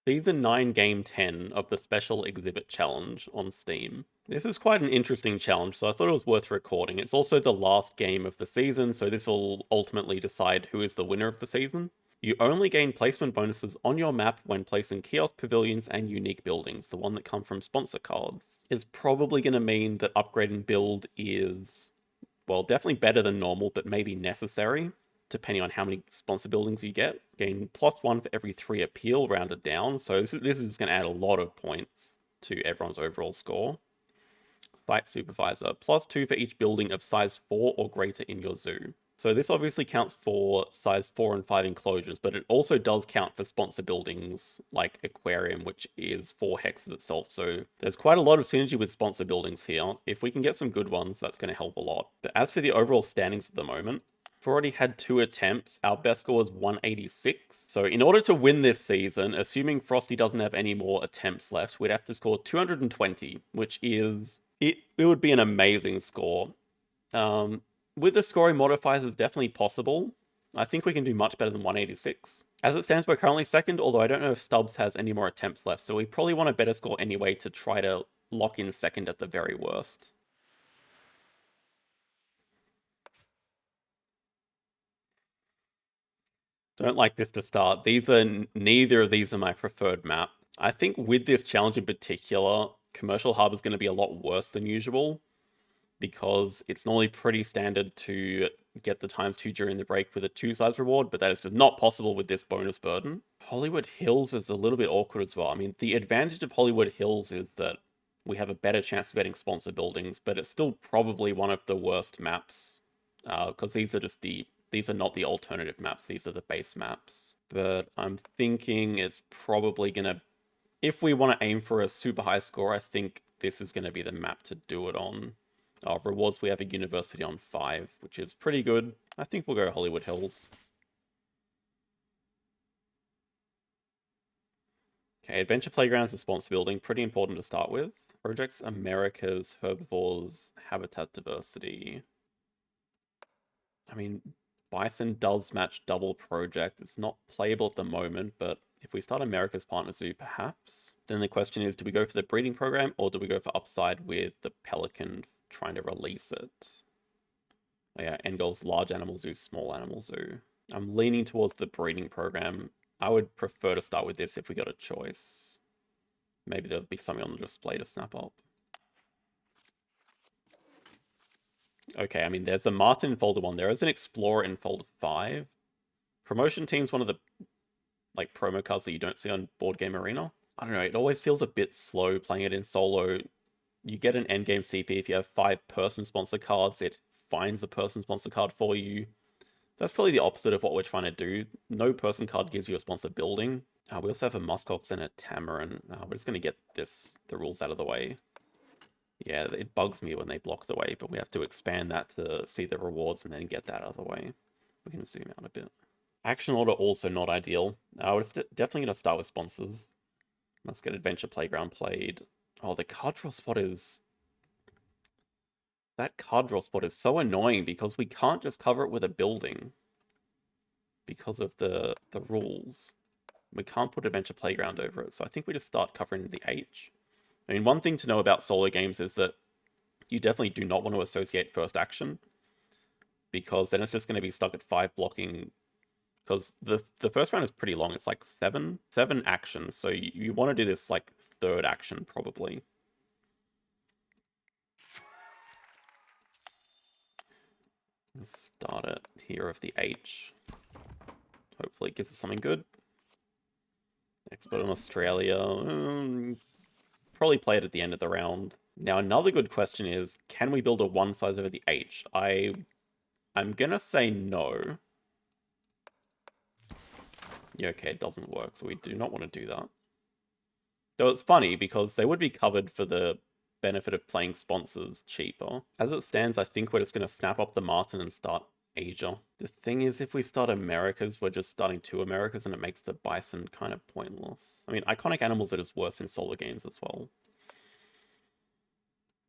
Season 9 Game 10 of the Special Exhibit Challenge on Steam. This is quite an interesting challenge, so I thought it was worth recording. It's also the last game of the season, so this will ultimately decide who is the winner of the season. You only gain placement bonuses on your map when placing kiosk pavilions and unique buildings, the one that come from sponsor cards. It's probably going to mean that upgrading build is, well, definitely better than normal, but maybe necessary, depending on how many sponsor buildings you get. Gain +1 for every 3 appeal rounded down, so this is going to add a lot of points to everyone's overall score. Site Supervisor, +2 for each building of size 4 or greater in your zoo. So this obviously counts for size 4 and 5 enclosures, but it also does count for sponsor buildings like Aquarium, which is 4 hexes itself. So there's quite a lot of synergy with sponsor buildings here. If we can get some good ones, that's going to help a lot. But as for the overall standings at the moment, we've already had 2 attempts. Our best score is 186. So in order to win this season, assuming Frosty doesn't have any more attempts left, we'd have to score 220, which is... It would be an amazing score. With the scoring modifiers, it's definitely possible. I think we can do much better than 186. As it stands, we're currently second, although I don't know if Stubbs has any more attempts left, so we probably want a better score anyway to try to lock in second at the very worst. Don't like this to start. Neither of these are my preferred map. I think with this challenge in particular, Commercial Hub is going to be a lot worse than usual, because it's normally pretty standard to get the ×2 during the break with a 2 size reward, but that is just not possible with this bonus burden. Hollywood Hills is a little bit awkward as well. I mean, the advantage of Hollywood Hills is that we have a better chance of getting sponsor buildings, but it's still probably one of the worst maps, because these are not the alternative maps, these are the base maps. But I'm thinking it's probably gonna, if we want to aim for a super high score, I think this is going to be the map to do it on. Rewards, we have a university on 5, which is pretty good. I think we'll go Hollywood Hills. Okay, Adventure Playgrounds and sponsor building, pretty important to start with. Projects America's Herbivores Habitat Diversity. I mean, Bison does match double project. It's not playable at the moment, but if we start America's Partner Zoo, perhaps. Then the question is, do we go for the breeding program or do we go for upside with the Pelican trying to release it? Oh yeah, end goals, large animal zoo, small animal zoo. I'm leaning towards the breeding program. I would prefer to start with this if we got a choice. Maybe there'll be something on the display to snap up. Okay, I mean, there's a Martin in folder 1. There is an Explorer in folder 5. Promotion Team's one of the like promo cards that you don't see on Board Game Arena. I don't know, it always feels a bit slow playing it in solo. You get an endgame CP if you have 5 person sponsor cards, it finds a person sponsor card for you. That's probably the opposite of what we're trying to do. No person card gives you a sponsor building. We also have a Muskox and a Tamarin. We're just going to get the rules out of the way. Yeah, it bugs me when they block the way, but we have to expand that to see the rewards and then get that out of the way. We can zoom out a bit. Action order also not ideal. We're definitely going to start with sponsors. Let's get Adventure Playground played. Oh, the card draw spot is... That card draw spot is so annoying because we can't just cover it with a building. Because of the rules. We can't put Adventure Playground over it, so I think we just start covering the H. I mean, one thing to know about solo games is that you definitely do not want to associate first action, because then it's just going to be stuck at 5 blocking, because the first round is pretty long. It's like 7 actions, so you want to do this like 3rd action probably. Let's start it here of the H. Hopefully it gives us something good. Expert in Australia. Probably play it at the end of the round. Now, another good question is, can we build a 1 size over the H? I'm gonna say no. Yeah, okay, it doesn't work, so we do not want to do that. Though it's funny, because they would be covered for the benefit of playing sponsors cheaper. As it stands, I think we're just going to snap up the Martin and start Asia. The thing is, if we start Americas, we're just starting 2 Americas, and it makes the Bison kind of pointless. I mean, iconic animals are just worse in solo games as well.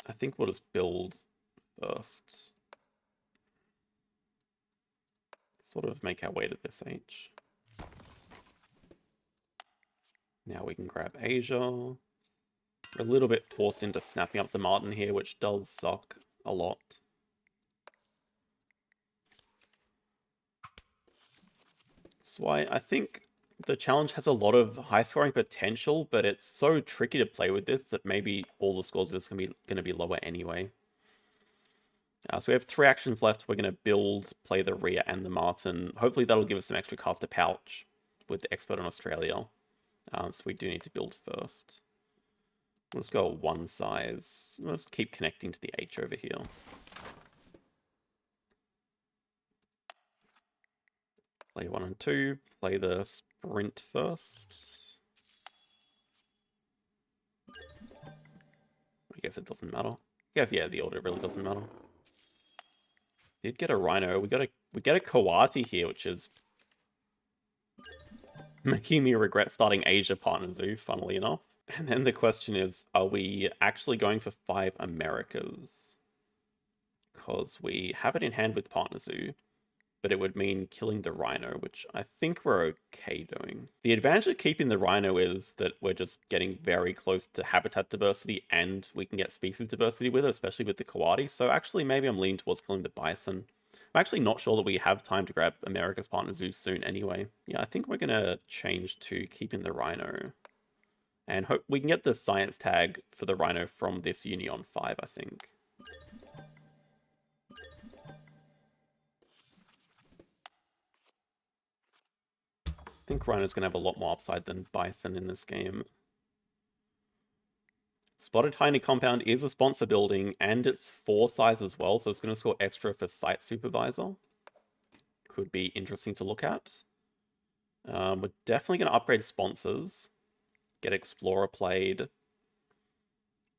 I think we'll just build first. Sort of make our way to this H. Now we can grab Asia. We're a little bit forced into snapping up the Martin here, which does suck a lot. So I think the challenge has a lot of high scoring potential, but it's so tricky to play with this that maybe all the scores are just going to be lower anyway. So we have 3 actions left. We're going to build, play the Rhea and the Martin. Hopefully that'll give us some extra caster pouch with the Expert on Australia. So we do need to build first. Let's go one size. Let's keep connecting to the H over here. Play 1 and 2. Play the sprint first. I guess it doesn't matter. Yes, yeah, the order really doesn't matter. Did get a Rhino. We get a Kawati here, which is making me regret starting Asia Partner Zoo, funnily enough. And then the question is, are we actually going for 5 Americas? Because we have it in hand with Partner Zoo, but it would mean killing the Rhino, which I think we're okay doing. The advantage of keeping the Rhino is that we're just getting very close to habitat diversity, and we can get species diversity with it, especially with the Kawati. So actually, maybe I'm leaning towards killing the Bison. I'm actually not sure that we have time to grab America's Partner Zoo soon anyway. Yeah, I think we're going to change to keeping the Rhino. And hope we can get the science tag for the Rhino from this uni on 5, I think. I think Rhino's going to have a lot more upside than Bison in this game. Spotted Tiny Compound is a sponsor building, and it's 4 size as well, so it's going to score extra for Site Supervisor. Could be interesting to look at. We're definitely going to upgrade sponsors. Get Explorer played.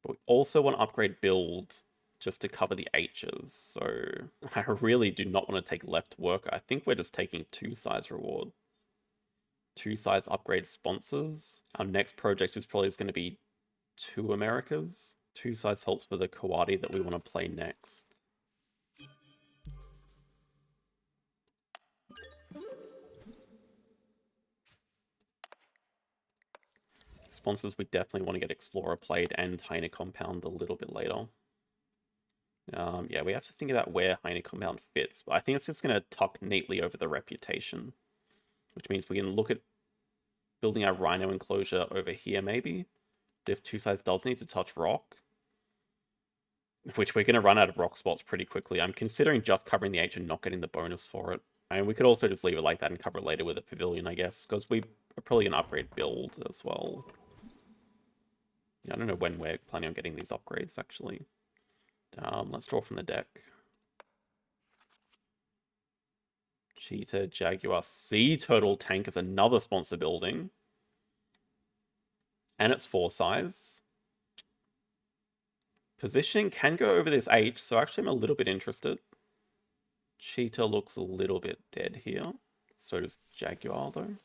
But we also want to upgrade build just to cover the H's. So I really do not want to take left worker. I think we're just taking 2 size reward. 2 size upgrade sponsors. Our next project is probably going to be 2 Americas. 2 size helps for the Kawati that we want to play next. Sponsors, we definitely want to get Explorer played and Tiny Compound a little bit later. Yeah, we have to think about where Tiny Compound fits, but I think it's just going to tuck neatly over the Reputation, which means we can look at building our Rhino enclosure over here, maybe. This 2 size does need to touch rock, which we're going to run out of rock spots pretty quickly. I'm considering just covering the H and not getting the bonus for it. I mean, we could also just leave it like that and cover it later with a pavilion, I guess, because we are probably going to upgrade build as well. Yeah, I don't know when we're planning on getting these upgrades, actually. Let's draw from the deck. Cheetah, Jaguar, Sea Turtle Tank is another sponsor building. And it's 4 size. Positioning can go over this H, so actually I'm a little bit interested. Cheetah looks a little bit dead here. So does Jaguar, though.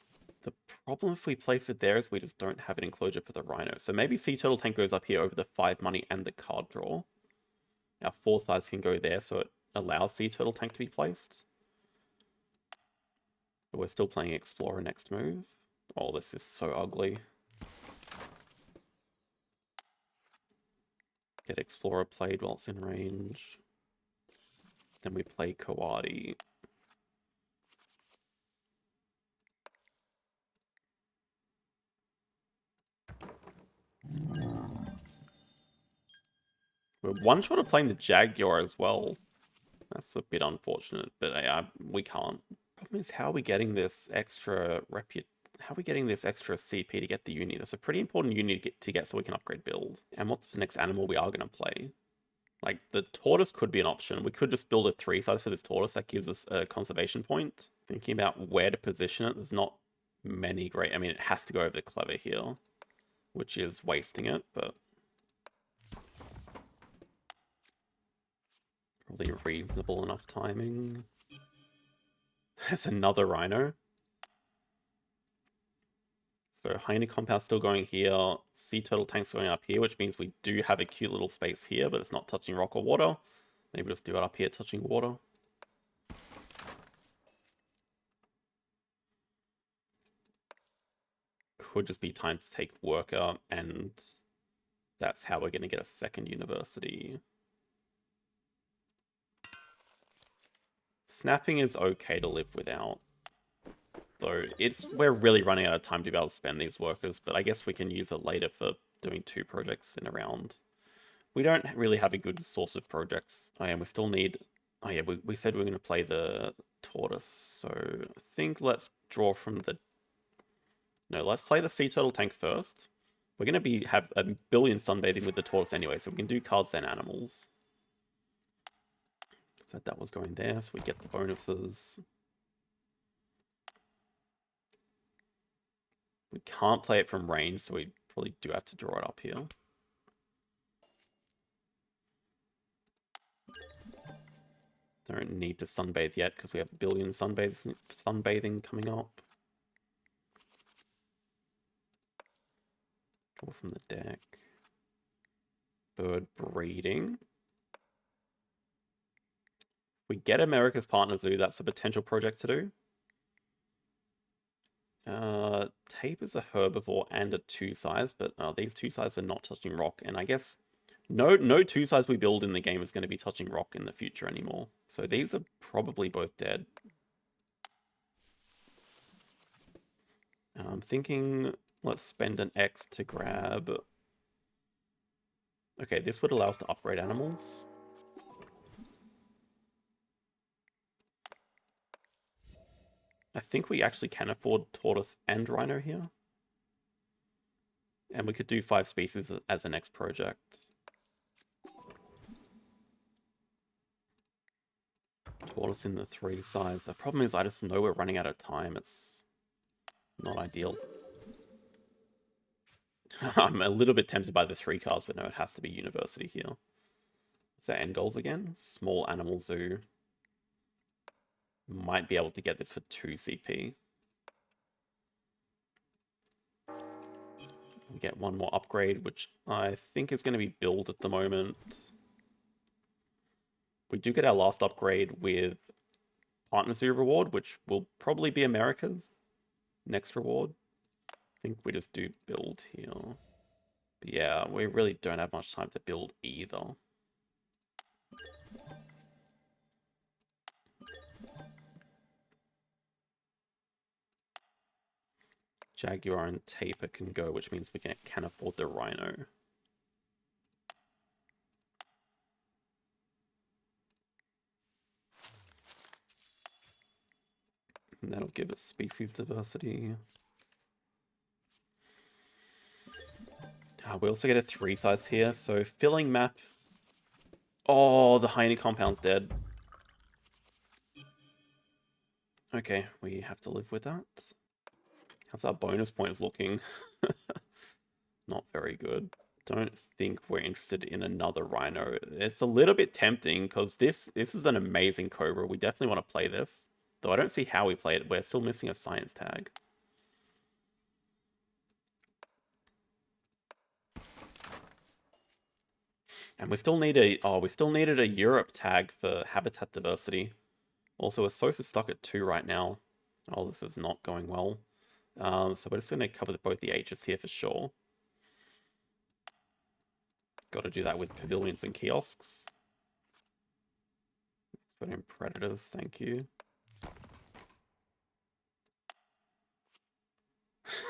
The problem if we place it there is we just don't have an enclosure for the Rhino. So maybe Sea Turtle Tank goes up here over the 5 money and the card draw. Our 4 size can go there, so it allows Sea Turtle Tank to be placed. But we're still playing Explorer next move. Oh, this is so ugly. Get Explorer played while it's in range. Then we play Kawati. We're one shot of playing the Jaguar as well. That's a bit unfortunate, but we can't. Problem is, how are we getting this extra How are we getting this extra CP to get the uni? That's a pretty important uni to get so we can upgrade build. And what's the next animal we are going to play? Like, the tortoise could be an option. We could just build a 3 size for this tortoise. That gives us a conservation point. Thinking about where to position it, there's not many great... I mean, it has to go over the clever here, which is wasting it, but... probably reasonable enough timing. There's another Rhino. So Hyena Compound still going here. Sea Turtle Tank's going up here, which means we do have a cute little space here, but it's not touching rock or water. Maybe just do it up here, touching water. could just be time to take worker, and that's how we're going to get a second university. Snapping is okay to live without. Though we're really running out of time to be able to spend these workers, but I guess we can use it later for doing 2 projects in a round. We don't really have a good source of projects. Oh yeah, we still need... Oh yeah, we said we were going to play the tortoise, so I think let's draw from the... No, let's play the sea turtle tank first. We're going to have a billion sunbathing with the tortoise anyway, so we can do cards then animals. So that was going there, so we get the bonuses. We can't play it from range, so we probably do have to draw it up here. Don't need to sunbathe yet because we have a billion sunbathing coming up. Draw from the deck. Bird breeding. If we get America's Partner Zoo, that's a potential project to do. Tape is a herbivore and a 2-size, but these 2-size are not touching rock, and I guess no 2-size we build in the game is going to be touching rock in the future anymore. So these are probably both dead. I'm thinking let's spend an X to grab... Okay, this would allow us to upgrade animals. I think we actually can afford tortoise and rhino here. And we could do 5 species as a next project. Tortoise in the 3-size. The problem is I just know we're running out of time. It's not ideal. I'm a little bit tempted by the 3 cards, but no, it has to be university here. So end goals again. Small animal zoo. Might be able to get this for 2 CP. We get 1 more upgrade, which I think is going to be build at the moment. We do get our last upgrade with Partner Zoo reward, which will probably be America's next reward. I think we just do build here. But yeah, we really don't have much time to build either. Jaguar and Taper can go, which means we can afford the Rhino. And that'll give us species diversity. We also get a 3-size here, so filling map. Oh, the Heine compound's dead. Okay, we have to live with that. How's our bonus points looking? Not very good. Don't think we're interested in another rhino. It's a little bit tempting because this is an amazing Cobra. We definitely want to play this. Though I don't see how we play it. We're still missing a science tag. And we still need we still needed a Europe tag for habitat diversity. Also, we're so stuck at 2 right now. Oh, this is not going well. So we're just going to cover both the H's here for sure. Got to do that with pavilions and kiosks. Put in predators, thank you.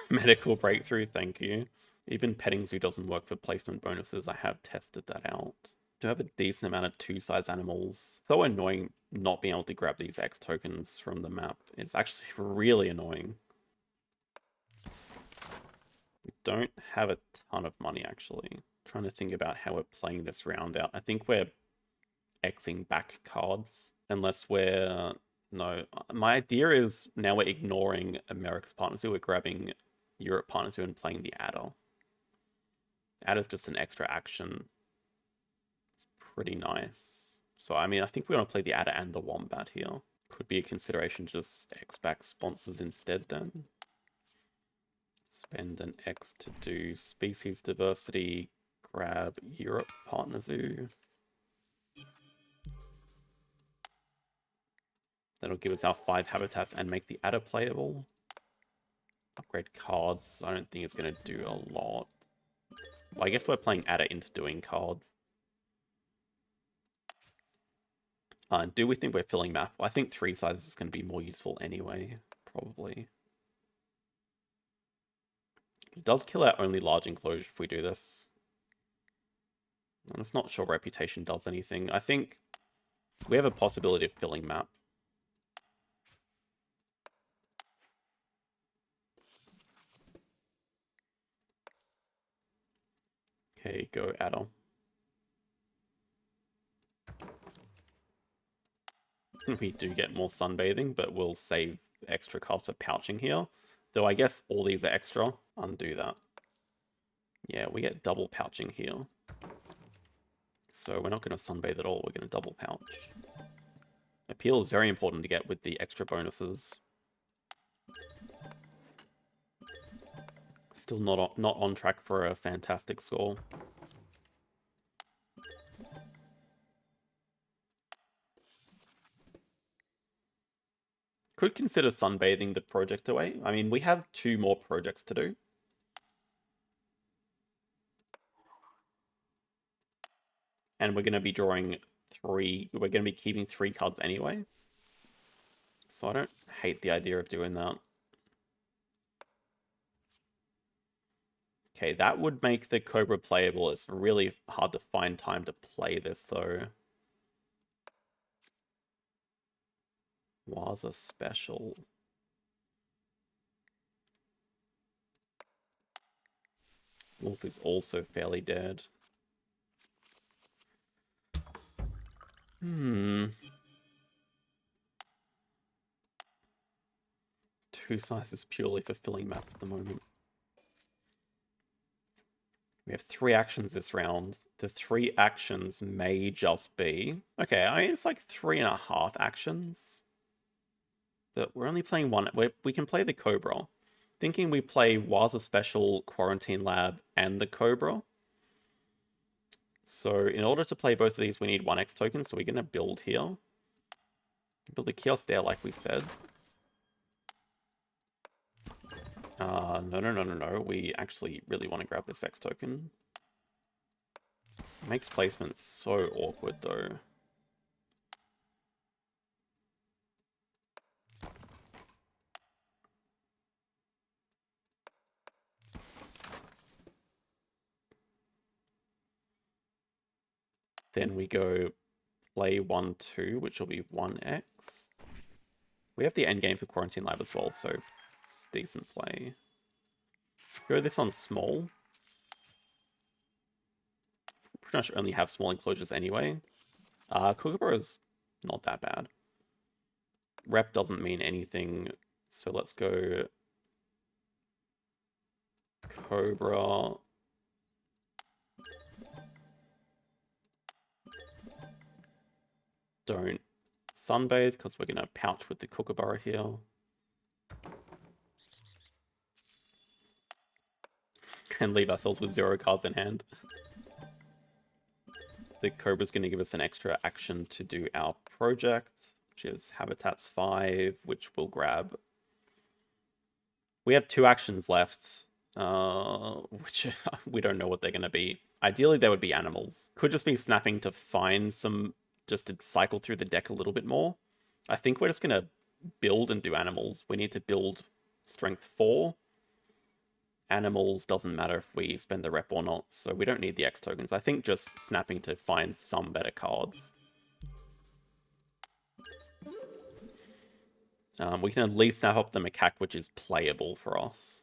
Medical breakthrough, thank you. Even petting zoo doesn't work for placement bonuses. I have tested that out. Do have a decent amount of 2-size animals. So annoying not being able to grab these X tokens from the map. It's actually really annoying. We don't have a ton of money, actually. I'm trying to think about how we're playing this round out. I think we're Xing back cards. Unless we're... No. My idea is now we're ignoring America's Partner Zoo. We're grabbing Europe Partner Zoo and playing the Adder. Adder's just an extra action. It's pretty nice. So, I mean, I think we want to play the Adder and the Wombat here. Could be a consideration to just X back sponsors instead then. Spend an X to do species diversity. Grab Europe Partner Zoo. That'll give us our 5 habitats and make the Adder playable. Upgrade cards. I don't think it's going to do a lot. Well, I guess we're playing Adder into doing cards. Do we think we're filling map? Well, I think 3 sizes is going to be more useful anyway, probably. It does kill our only large enclosure if we do this. I'm just not sure reputation does anything. I think we have a possibility of filling map. Okay, go Adder. We do get more sunbathing, but we'll save extra cards for pouching here. Though I guess all these are extra. Undo that. Yeah, we get double pouching here. So we're not going to sunbathe at all. We're going to double pouch. Appeal is very important to get with the extra bonuses. Still not on track for a fantastic score. Could consider sunbathing the project away. I mean, we have 2 more projects to do. And we're going to be drawing 3. We're going to be keeping 3 cards anyway. So I don't hate the idea of doing that. Okay, that would make the Cobra playable. It's really hard to find time to play this, though. Was a special. Wolf is also fairly dead. 2 sizes purely for filling map at the moment. We have 3 actions this round. The 3 actions may just be... Okay, I mean, it's like 3.5 actions. But we're only playing 1. We can play the Cobra. Thinking we play Waza Special, Quarantine Lab, and the Cobra. So in order to play both of these, we need 1x tokens. So we're going to build here. Build a kiosk there, like we said. No. We actually really want to grab this X token. Makes placement so awkward, though. Then we go play 1-2, which will be 1x. We have the endgame for Quarantine Lab as well, so it's decent play. Go this on small. Pretty much only have small enclosures anyway. Kookaburra is not that bad. Rep doesn't mean anything, so let's go Cobra. Don't sunbathe because we're going to pouch with the Kookaburra here. And leave ourselves with 0 cards in hand. The Cobra's going to give us an extra action to do our project, which is Habitats 5, which we'll grab. We have 2 actions left, which we don't know what they're going to be. Ideally, they would be animals. Could just be snapping to find some, just to cycle through the deck a little bit more. I think we're just going to build and do animals. We need to build strength 4. Animals doesn't matter if we spend the rep or not, so we don't need the X tokens. I think just snapping to find some better cards. We can at least snap up the macaque, which is playable for us.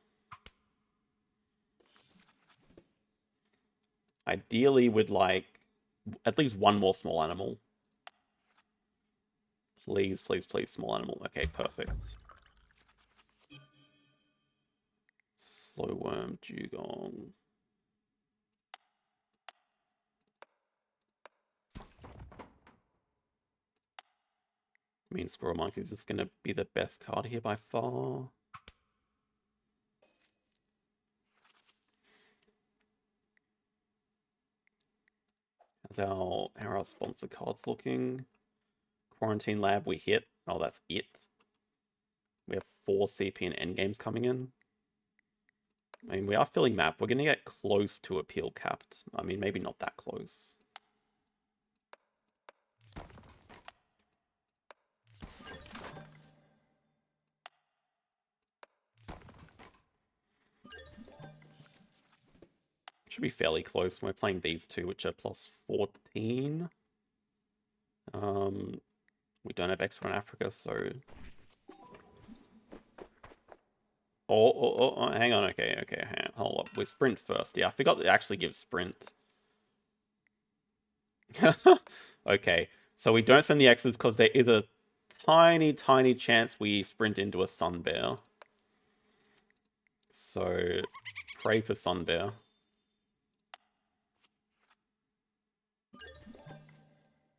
Ideally, we'd like at least 1 more small animal. Please, please, please, small animal. Okay, perfect. Slowworm, Dugong. I mean, Squirrel Monkey is just going to be the best card here by far. How are our sponsor cards looking? Quarantine Lab, we hit. Oh, that's it. We have 4 CP and endgames coming in. I mean, we are filling map. We're going to get close to appeal capped. I mean, maybe not that close. Should be fairly close. We're playing these two, which are plus 14. We don't have X1 Africa, so... Oh, hang on, okay, hang on, hold up. We sprint first. Yeah, I forgot to actually give sprint. Okay, so we don't spend the X's because there is a tiny, tiny chance we sprint into a sun bear. So, pray for sun bear.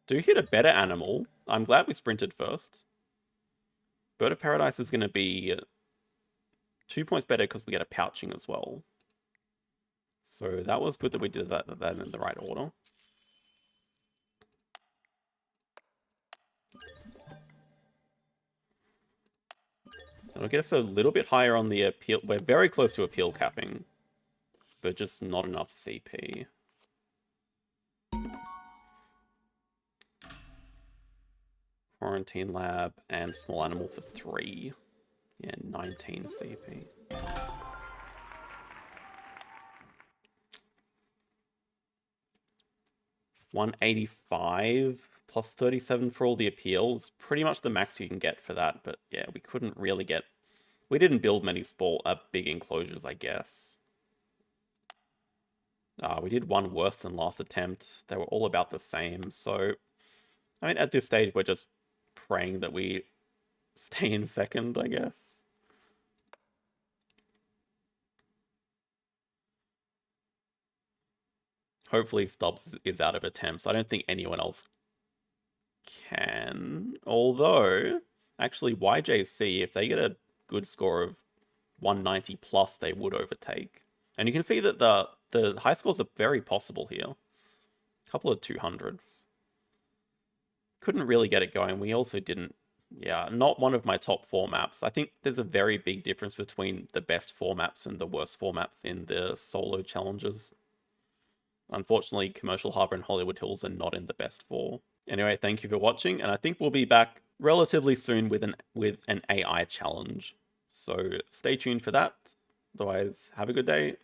Do hit a better animal. I'm glad we sprinted first. Bird of Paradise is going to be 2 points better because we get a pouching as well. So that was good that we did that in the right order. It'll get us a little bit higher on the appeal. We're very close to appeal capping, but just not enough CP. Quarantine lab and small animal for 3. Yeah, 19 CP. 185 plus 37 for all the appeals. Pretty much the max you can get for that, but yeah, we couldn't really get... We didn't build many big enclosures, I guess. We did one worse than last attempt. They were all about the same, so... I mean, at this stage, we're just praying that we stay in second, I guess. Hopefully Stubbs is out of attempts. I don't think anyone else can. Although, actually, YJC, if they get a good score of 190 plus, they would overtake. And you can see that the high scores are very possible here. A couple of 200s. Couldn't really get it going. We also didn't... Yeah, not one of my top 4 maps. I think there's a very big difference between the best 4 maps and the worst 4 maps in the solo challenges. Unfortunately, Commercial Harbour and Hollywood Hills are not in the best 4. Anyway, thank you for watching, and I think we'll be back relatively soon with an AI challenge. So stay tuned for that. Otherwise, have a good day.